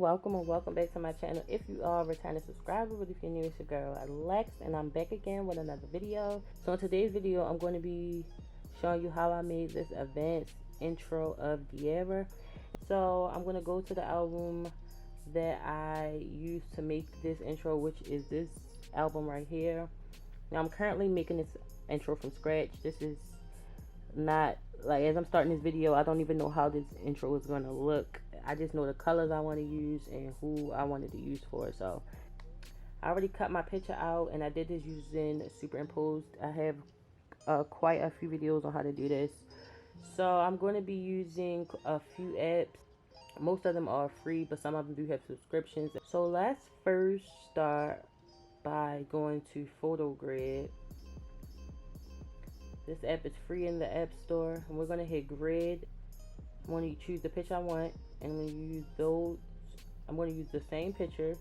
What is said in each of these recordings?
welcome and welcome back to my channel. If you are a returning subscriber, but if you're new, it's your girl Alex, and I'm back again with another video. So in today's video, I'm going to be showing you how I made this advanced intro of Diera. So I'm going to go to the album that I used to make this intro, which is this album right here. Now I'm currently making this intro from scratch. This is not like, as I'm starting this video, I don't even know how this intro is going to look. I just know the colors I want to use and who I wanted to use for it. So I already cut my picture out, and I did this using superimposed. I have quite a few videos on how to do this. So I'm going to be using a few apps. Most of them are free, but some of them do have subscriptions. So let's first start by going to PhotoGrid. This app is free in the App Store, and we're going to hit Grid. I'm going to choose the picture I want, and when you use those, I'm going to use the same picture.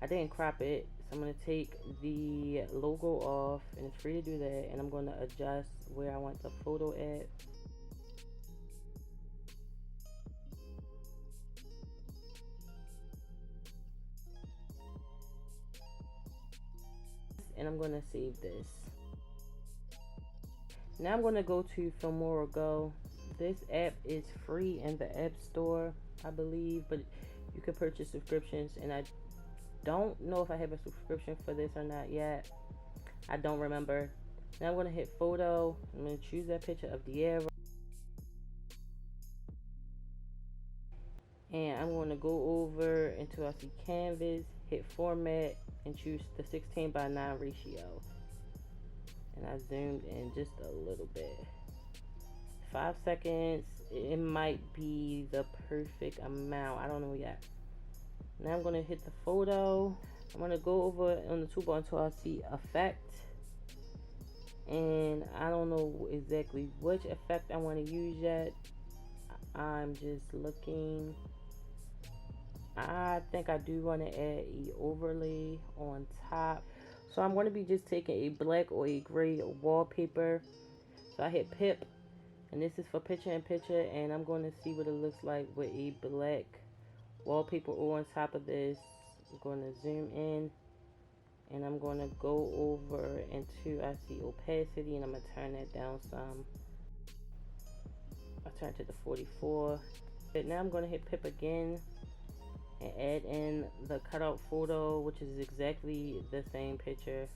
I didn't crop it, so I'm going to take the logo off, and it's free to do that, and I'm going to adjust where I want the photo at. And I'm going to save this. Now I'm going to go to Filmora Go. This app is free in the App Store, I believe, but you can purchase subscriptions, and I don't know if I have a subscription for this or not yet. I don't remember. Now I'm going to hit Photo. I'm going to choose that picture of Diera, and I'm going to go over until I see Canvas, hit Format, and choose the 16:9 ratio. And I zoomed in just a little bit. 5 seconds. It might be the perfect amount. I don't know yet. Now I'm going to hit the photo. I'm going to go over on the toolbar until I see Effect. And I don't know exactly which effect I want to use yet. I'm just looking. I think I do want to add an overlay on top. So I'm going to be just taking a black or a gray wallpaper. So I hit Pip, and this is for picture-in-picture, and I'm going to see what it looks like with a black wallpaper on top of this. I'm going to zoom in, and I'm going to go over into, I see opacity, and I'm going to turn that down some. I turn to the 44. But now I'm going to hit Pip again and add in the cutout photo, which is exactly the same picture.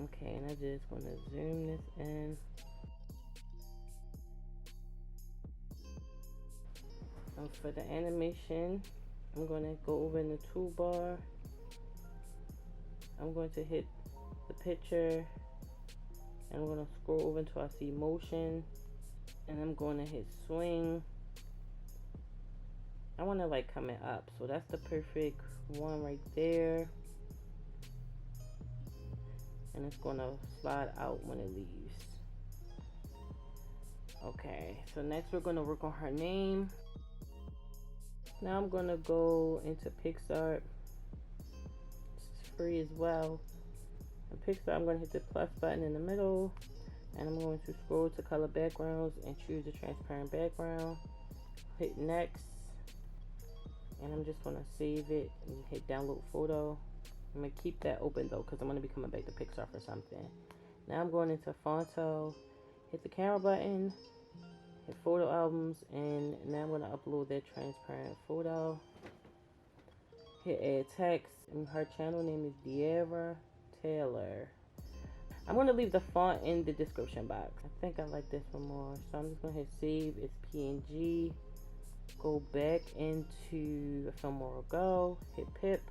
Okay, and I just want to zoom this in. So for the animation, I'm going to go over in the toolbar. I'm going to hit the picture, and I'm going to scroll over until I see motion, and I'm going to hit swing. I want to like coming up, so that's the perfect one right there. And it's going to slide out when it leaves. Okay, so next we're going to work on her name. Now I'm going to go into Pixar. It's free as well. In Pixar, I'm going to hit the plus button in the middle, and I'm going to scroll to color backgrounds and choose the transparent background. Hit next, and I'm just going to save it and hit download photo. I'm going to keep that open though, because I'm going to be coming back to Pixar for something. Now I'm going into Fonto, hit the camera button, hit photo albums, and now I'm going to upload that transparent photo. Hit add text, and her channel name is Diera Taylor. I'm going to leave the font in the description box. I think I like this one more, so I'm just going to hit save. It's PNG. Go back into Filmora Go, hit Pip,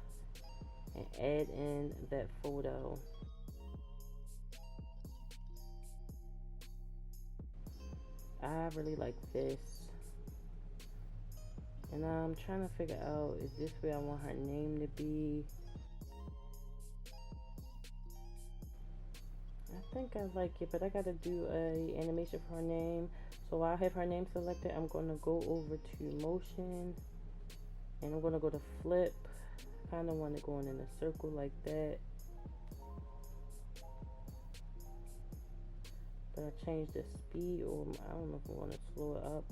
and add in that photo. I really like this, and I'm trying to figure out, is this where I want her name to be? I think I like it, but I gotta do a animation for her name. So while I have her name selected, I'm gonna go over to motion, and I'm gonna go to flip, kind of want it going in a circle like that. But I changed the speed, or I don't know if I want to slow it up.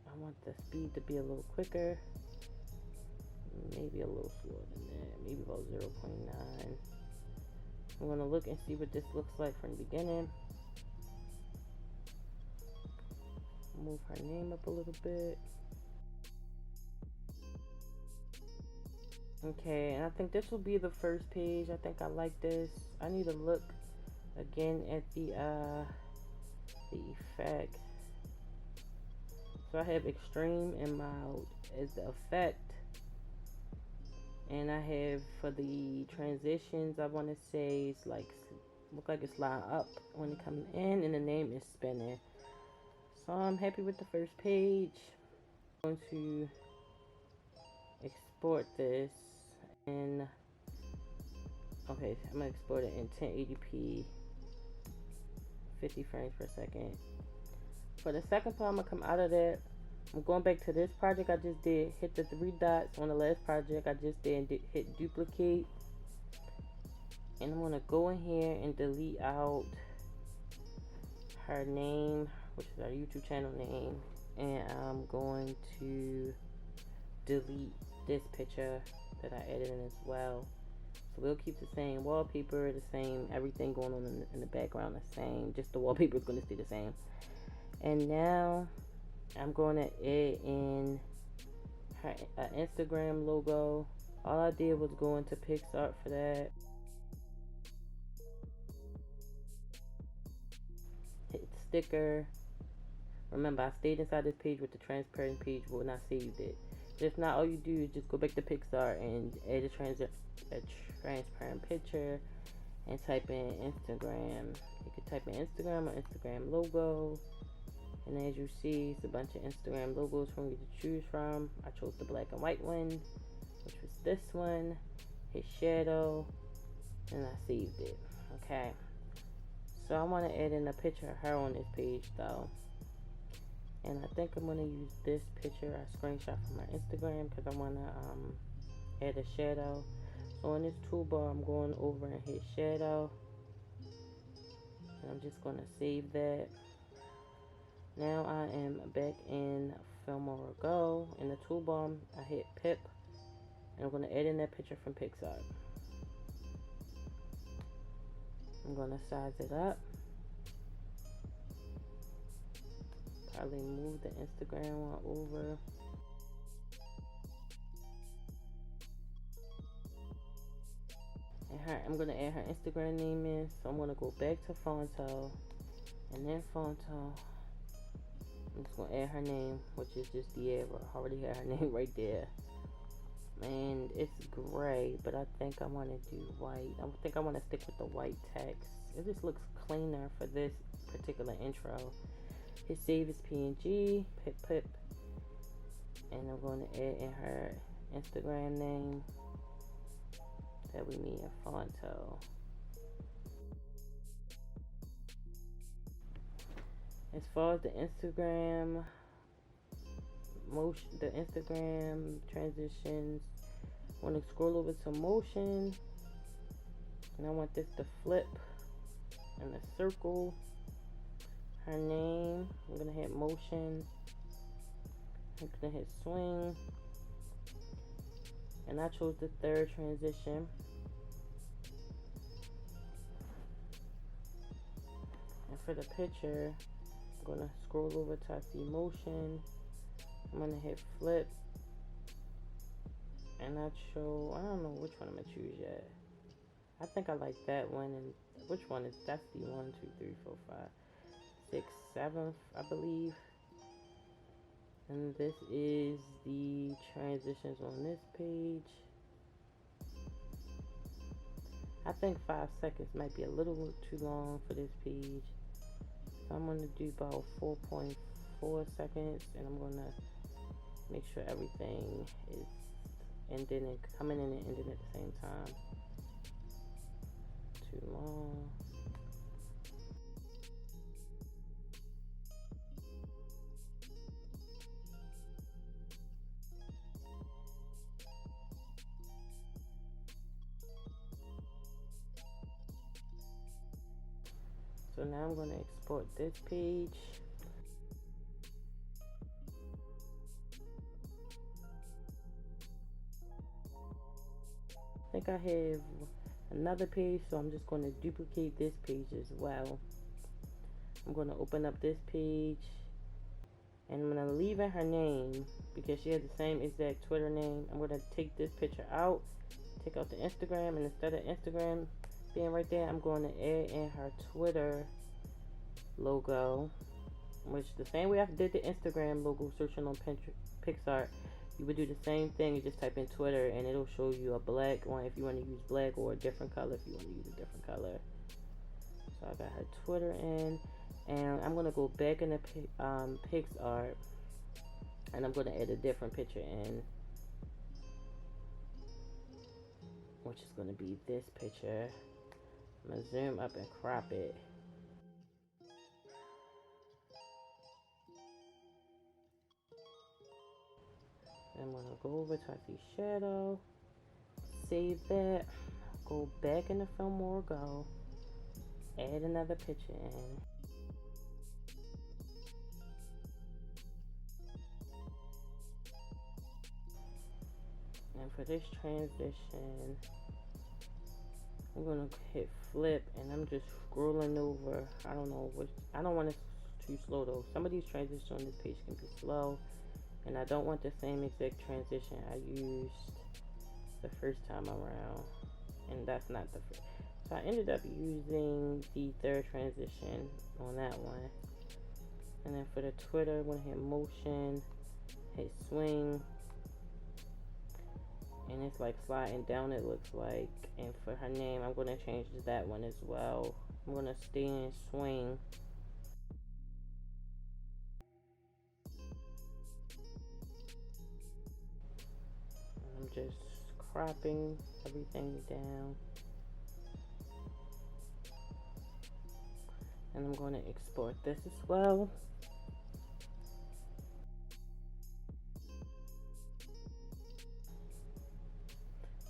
I want the speed to be a little quicker. Maybe a little slower than that. Maybe about 0.9. I'm going to look and see what this looks like from the beginning. Move her name up a little bit. Okay, and I think this will be the first page. I think I like this. I need to look again at the effect. So I have extreme and mild as the effect. And I have for the transitions, I want to say it's like, look like it's lined up when it comes in, and the name is spinning. So I'm happy with the first page. I'm going to export this, and okay, I'm gonna export it in 1080p, 50 frames per second. For the second part, I'm gonna come out of that. I'm going back to this project I just did. Hit the 3 dots on the last project I just did and hit duplicate. And I'm gonna go in here and delete out her name, which is our YouTube channel name. And I'm going to delete this picture that I added in as well. So we'll keep the same wallpaper, the same everything going on in the background the same. Just the wallpaper is going to stay the same. And now I'm going to add in her Instagram logo. All I did was go into Pixar for that. Hit sticker. Remember, I stayed inside this page with the transparent page when I saved it. If not, all you do is just go back to Pixar and add a transparent picture and type in Instagram. You can type in Instagram or Instagram logo. And as you see, it's a bunch of Instagram logos for you to choose from. I chose the black and white one, which was this one. Hit shadow, and I saved it. Okay. So I want to add in a picture of her on this page though. And I think I'm going to use this picture I screenshot from my Instagram because I want to add a shadow. So in this toolbar, I'm going over and hit shadow. And I'm just going to save that. Now I am back in Filmora Go. In the toolbar, I hit Pip. And I'm going to add in that picture from Pixar. I'm going to size it up. Probably move the Instagram one over. And I'm going to add her Instagram name in. So I'm going to go back to Fonto. And then Fonto. I'm just going to add her name, which is just Diego. I already had her name right there. And it's gray, but I think I want to do white. I think I want to stick with the white text. It just looks cleaner for this particular intro. Hit save as PNG, pip, and I'm going to add in her Instagram name that we meet in Fonto. As far as the Instagram motion, the Instagram transitions, I want to scroll over to motion, and I want this to flip in a circle. Her name, I'm going to hit motion, I'm going to hit swing, and I chose the third transition. And for the picture, I'm going to scroll over to I see motion, I'm going to hit flip, and I don't know which one I'm going to choose yet. I think I like that one, and which one is, that's the 1, 2, 3, 4, 5. 6th, 7th, I believe. And this is the transitions on this page. I think 5 seconds might be a little too long for this page. So I'm going to do about 4.4 seconds, and I'm going to make sure everything is ending and coming in and ending at the same time. Too long. So now I'm going to export this page. I think I have another page, so I'm just going to duplicate this page as well. I'm going to open up this page, and I'm going to leave in her name because she has the same exact Twitter name. I'm going to take this picture out, take out the Instagram, and instead of Instagram being right there, I'm going to add in her Twitter logo, which the same way I did the Instagram logo searching on Pixar, you would do the same thing. You just type in Twitter and it'll show you a black one if you want to use black, or a different color if you want to use a different color. So I got her Twitter in, and I'm going to go back in the Pixar, and I'm going to add a different picture in, which is going to be this picture. I'm going to zoom up and crop it. I'm going to go over to the shadow, save that, go back in the film or go, add another picture in. And for this transition, I'm going to hit flip, and I'm just scrolling over. I don't know which, I don't want it too slow though. Some of these transitions on this page can be slow, and I don't want the same exact transition I used the first time around, and that's not the first. So I ended up using the third transition on that one. And then for the Twitter, I'm going to hit motion, hit swing, and it's like sliding down, it looks like. And for her name, I'm going to change that one as well. I'm going to stay in swing. I'm just cropping everything down, and I'm going to export this as well.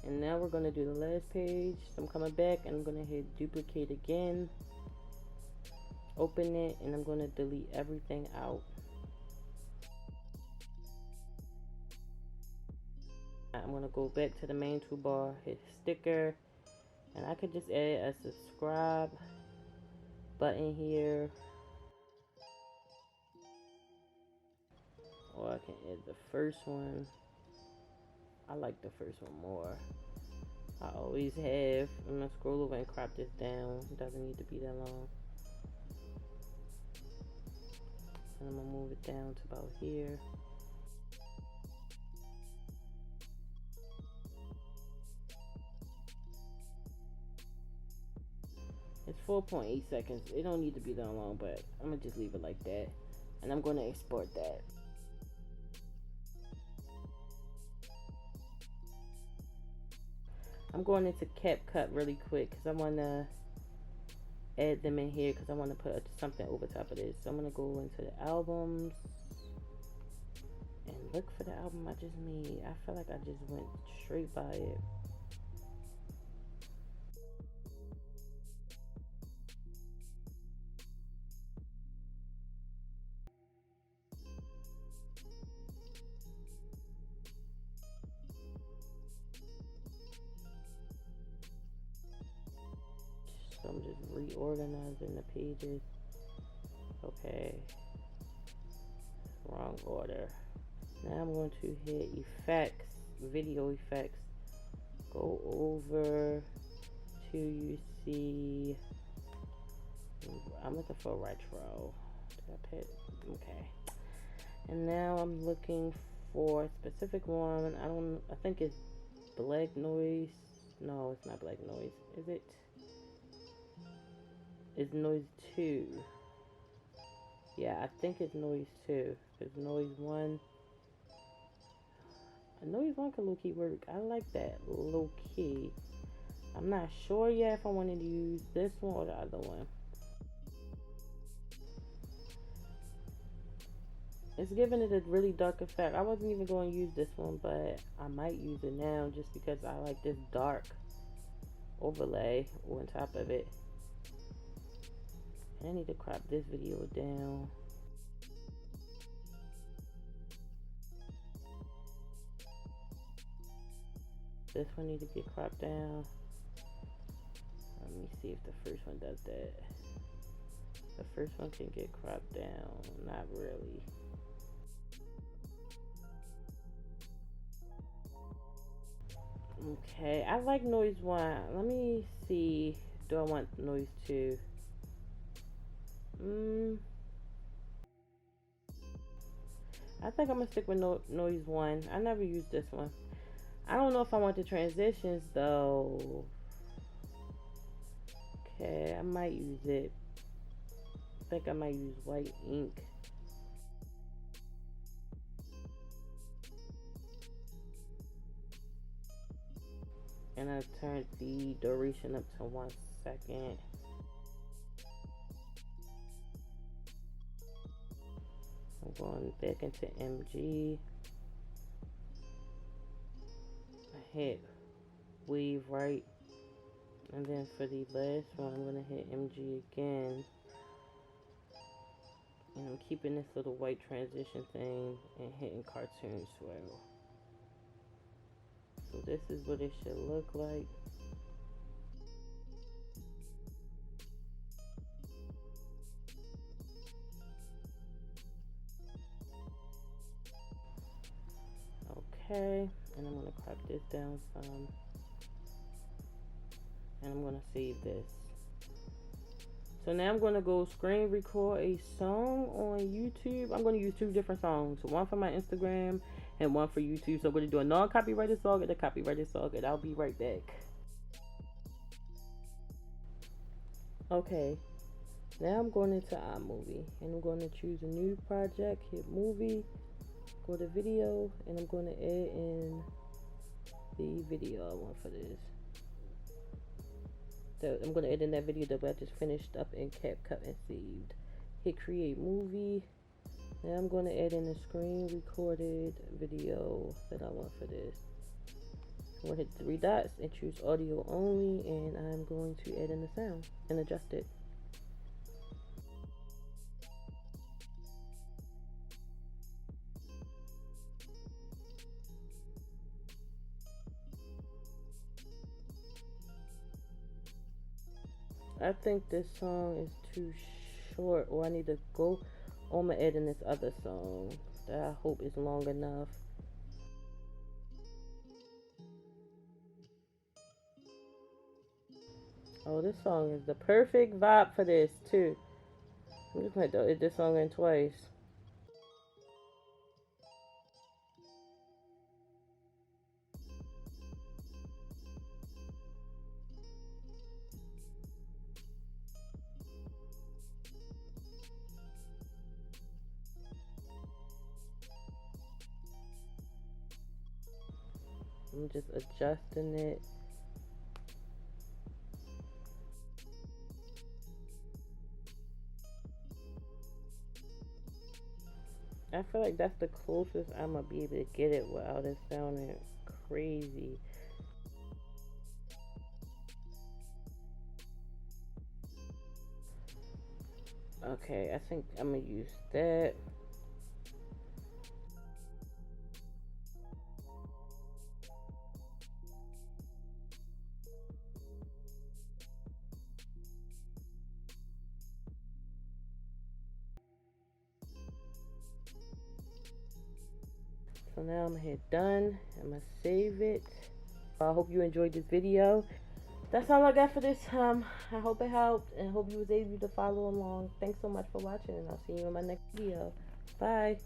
And now we're going to do the last page. So I'm coming back and I'm going to hit duplicate again, open it, and I'm going to delete everything out. I'm going to go back to the main toolbar, hit sticker, and I could just add a subscribe button here, or I can add the first one. I like the first one more. I always have. I'm going to scroll over and crop this down. It doesn't need to be that long. And I'm going to move it down to about here. It's 4.8 seconds. It don't need to be that long, but I'm going to just leave it like that. And I'm going to export that. I'm going into CapCut really quick because I want to add them in here because I want to put something over top of this. So I'm going to go into the albums and look for the album I just made. I feel like I just went straight by it. So I'm just reorganizing the pages. Okay, wrong order. Now I'm going to hit effects, video effects. Go over to, you see, I'm looking for retro. Did I pick? Okay. And now I'm looking for a specific one. I think it's black noise. No, it's not black noise. Is it? It's noise 2. Yeah, I think it's noise 2. It's noise 1. Noise 1 can low key work. I like that low key. I'm not sure yet if I wanted to use this one or the other one. It's giving it a really dark effect. I wasn't even going to use this one, but I might use it now just because I like this dark overlay on top of it. And I need to crop this video down. This one need to get cropped down. Let me see if the first one does that. The first one can get cropped down. Not really. Okay, I like noise 1. Let me see. Do I want noise 2? I think I'm gonna stick with noise 1. I never used this one. I don't know if I want the transitions though. Okay, I might use it. I think I might use white ink. And I turned the duration up to 1 second. I'm going back into MG. I hit wave right. And then for the last one, I'm going to hit MG again. And I'm keeping this little white transition thing and hitting cartoon swirl. So this is what it should look like. Okay, and I'm going to crop this down some. And I'm going to save this. So now I'm going to go screen record a song on YouTube. I'm going to use 2 different songs. One for my Instagram and one for YouTube. So I'm going to do a non-copyrighted song and a copyrighted song. And I'll be right back. Okay. Now I'm going into Imovie. And I'm going to choose a new project. Hit movie. Go to video. And I'm going to add in the video I want for this. So I'm going to add in that video that I just finished up in CapCut and saved. Hit create movie. Now I'm going to add in the screen recorded video that I want for this. I'm going to hit 3 dots and choose audio only, and I'm going to add in the sound and adjust it. I think this song is too short, or I need to go on my add in this other song that I hope is long enough. Oh, this song is the perfect vibe for this too. I'm just going to add this song in twice. I'm just adjusting it. I feel like that's the closest I'm gonna be able to get it without it sounding crazy. Okay, I think I'm gonna use that. So now I'm gonna hit done. I'm gonna save it. I hope you enjoyed this video. That's all I got for this time. I hope it helped and hope you was able to follow along. Thanks so much for watching, and I'll see you in my next video. Bye.